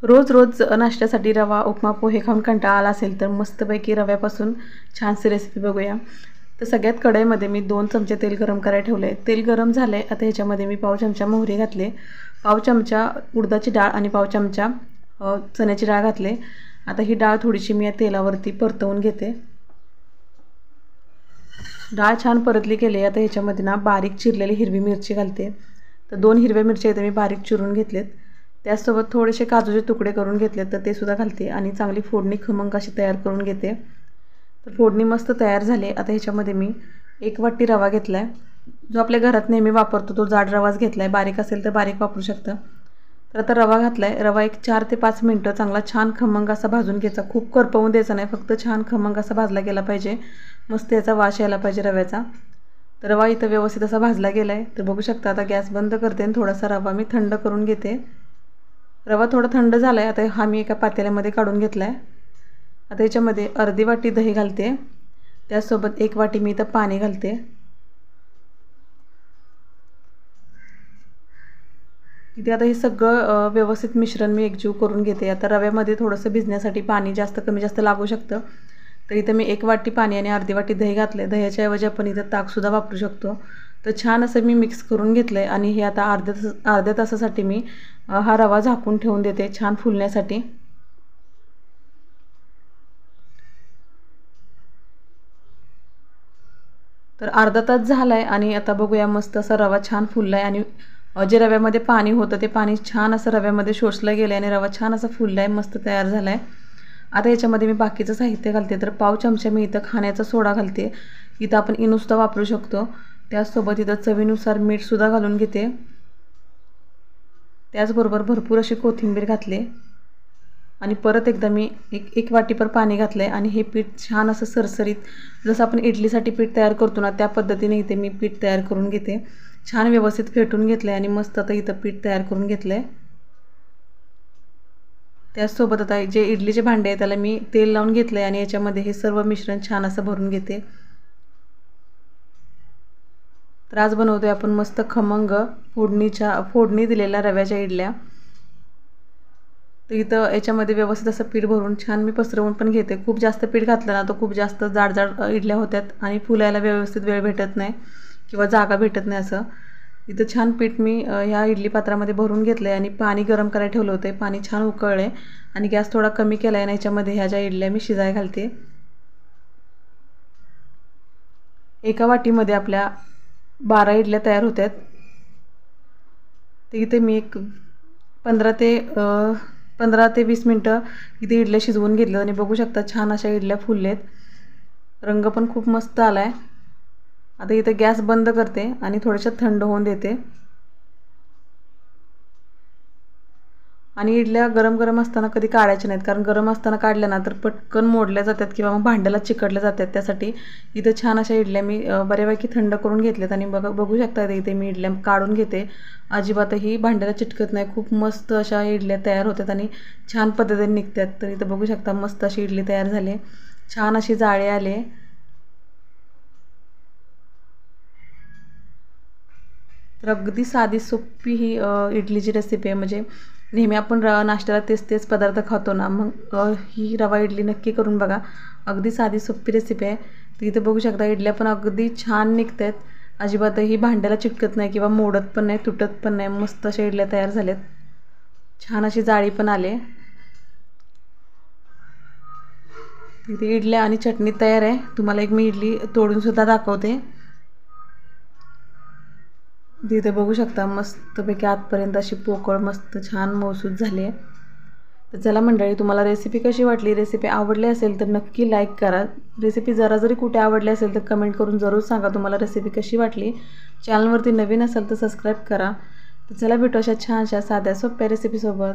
रोज रोज नाश्त्यासाठी रवा उपमा पोहे खाऊन कंटाळा आला असेल तर मस्तपैकी रव्यापासून छानशी रेसिपी बघूया। तर सगळ्यात कढईमध्ये मी 2 चमचे तेल गरम करायला ठेवले। तेल गरम झाले, आता ह्याच्यामध्ये मी पाव चमचा मोहरी घातले, पाव चमचा उडदाची डाळ आणि पाव चमचा चण्याची डाळ घातले। आता ही डाळ थोडीशी मी या तेलावरती परतवून घेते। डाळ छान परतली गेली, आता ह्याच्यामध्ये ना बारीक चिरलेली हिरवी मिरची घालते। तर 2 हिरव्या मिरच्या इथे मी बारीक चिरून घेतलेत। त्यासोबत थोडेसे काजूचे तुकडे करून घेतले, तर ते सुद्धा घालते आणि चांगली फोडणी खमंग अशी तयार करून घेते। तर फोडणी मस्त तयार झाली। आता ह्याच्यामध्ये मी 1 वाटी रवा घेतला आहे, जो आपल्या घरात नेहमी वापरतो तो जाड रवाच घेतला आहे, बारीक असेल तर बारीक वापरू शकता। तर आता रवा घातला आहे, रवा एक 4 ते 5 मिनटं चांगला छान खमंग असा भाजून घ्यायचा। खूप करपवून द्यायचा नाही, फक्त छान खमंग असा भाजला गेला पाहिजे, मस्त याचा वास यायला पाहिजे रव्याचा। तर रवा इथं व्यवस्थित असा भाजला गेला आहे। तर बघू शकता, आता गॅस बंद करते आणि थोडासा रवा मी थंड करून घेते। रवा थोडा थंड झाला आहे, आता हा मी एका पातेल्यामध्ये काढून घेतला आहे। आता याच्यामध्ये अर्धी वाटी दही घालते, त्यासोबत 1 वाटी मी इथं पाणी घालते। इथे आता हे सगळं व्यवस्थित मिश्रण मी एकजीव करून घेते। आता रव्यामध्ये थोडंसं भिजण्यासाठी पाणी जास्त कमी जास्त लागू शकतं, तर इथं मी 1 वाटी पाणी आणि अर्धी वाटी दही घातले। दह्याच्या ऐवजी आपण इथं ताकसुद्धा वापरू शकतो। तर छान असं मी मिक्स करून घेतलं आहे आणि हे आता अर्ध्या तासासाठी मी हा रवा झाकून ठेवून देते छान फुलण्यासाठी। तर अर्धा तास झाला आहे आणि आता बघूया, मस्त असा रवा छान फुलला आहे आणि जे रव्यामध्ये पाणी होतं ते पाणी छान असं रव्यामध्ये शोषलं गेलं आहे आणि रवा छान असा फुलला आहे, मस्त तयार झाला आहे। आता याच्यामध्ये मी बाकीचं साहित्य घालते। तर पाव चमचा मी इथं खाण्याचा सोडा घालते, इथं आपण इनोसुद्धा वापरू शकतो। त्याचसोबत इथं चवीनुसार मीठसुद्धा घालून घेते। त्याचबरोबर भरपूर अशी कोथिंबीर घातली आणि परत एकदा मी एक वाटीभर पाणी घातलं आहे आणि हे पीठ छान असं सरसरीत, जसं आपण इडलीसाठी पीठ तयार करतो ना त्या पद्धतीने इथे मी पीठ तयार करून घेते। छान व्यवस्थित फेटून घेतलं आहे आणि मस्त आता इथं पीठ तयार करून घेतलं आहे। त्याचसोबत आता जे इडलीचे भांडे आहे त्याला मी तेल लावून घेतलं आहे आणि याच्यामध्ये हे सर्व मिश्रण छान असं भरून घेते। तर आज बनवतोय आपण मस्त खमंग फोडणी दिलेल्या रव्याच्या इडल्या। तर इथं याच्यामध्ये व्यवस्थित असं पीठ भरून छान मी पसरवून पण घेते। खूप जास्त पीठ घातलं ना तर खूप जास्त जाड जाड इडल्या होतात आणि फुलायला व्यवस्थित वेळ भेटत नाही किंवा जागा भेटत नाही असं। इथं छान पीठ मी ह्या इडली पात्रामध्ये भरून घेतलं आहे आणि पाणी गरम करायला ठेवलं होतं। पाणी छान उकळले आणि गॅस थोडा कमी केला आहे आणि याच्यामध्ये ह्या ज्या इडल्या मी शिजायला घालते। एका वाटीमध्ये आपल्या 12 इडल्या तयार होतात। तर इथे मी एक 15 ते 20 मिनटं इथे इडल्या शिजवून घेतलं आणि बघू शकता छान अशा इडल्या फुललेत, रंग पण खूप मस्त आला आहे। आता इथे गॅस बंद करते आणि थोड्याशा थंड होऊन देते आणि इडल्या गरम गरम असताना कधी काढायच्या नाहीत, कारण गरम असताना काढल्या ना तर पटकन मोडल्या जातात किंवा मग भांड्याला चिकटल्या जातात। त्यासाठी इथं छान अशा इडल्या मी बऱ्यापैकी थंड करून घेतल्यात आणि बघू शकता इथे मी इडल्या काढून घेते। अजिबातही भांड्याला चिटकत नाही, खूप मस्त अशा इडल्या तयार होतात आणि छान पद्धतीने निघतात। तर इथं बघू शकता मस्त अशी इडली तयार झाली, छान अशी जाळे आले। तर अगदी साधी सोपी ही इडलीची रेसिपी आहे। म्हणजे नेहमी आपण नाश्त्याला तेच पदार्थ खातो ना, मग ही रवा इडली नक्की करून बघा, अगदी साधी सोपी रेसिपी आहे। तर इथे बघू शकता इडल्या पण अगदी छान निघतात, अजिबातही भांड्याला चिटकत नाही किंवा मोडत पण नाही, तुटत पण नाही, मस्त अशा इडल्या तयार झाल्यात, छान अशी जाळी पण आले। इथे इडल्या आणि चटणी तयार आहे। तुम्हाला एक मी इडली तोडून सुद्धा दाखवते। तिथे बघू शकता मस्तपैकी आतपर्यंत अशी पोकळ मस्त छान मौसूद झाली आहे। तर चला मंडळी, तुम्हाला रेसिपी कशी वाटली, रेसिपी आवडली असेल तर नक्की लाईक करा। रेसिपी जरा जरी कुठे आवडली असेल तर कमेंट करून जरूर सांगा तुम्हाला रेसिपी कशी वाटली। चॅनलवरती नवीन असेल तर सबस्क्राईब करा। तर चला भेटू अशा छानशा साध्या सोप्या रेसिपीसोबत।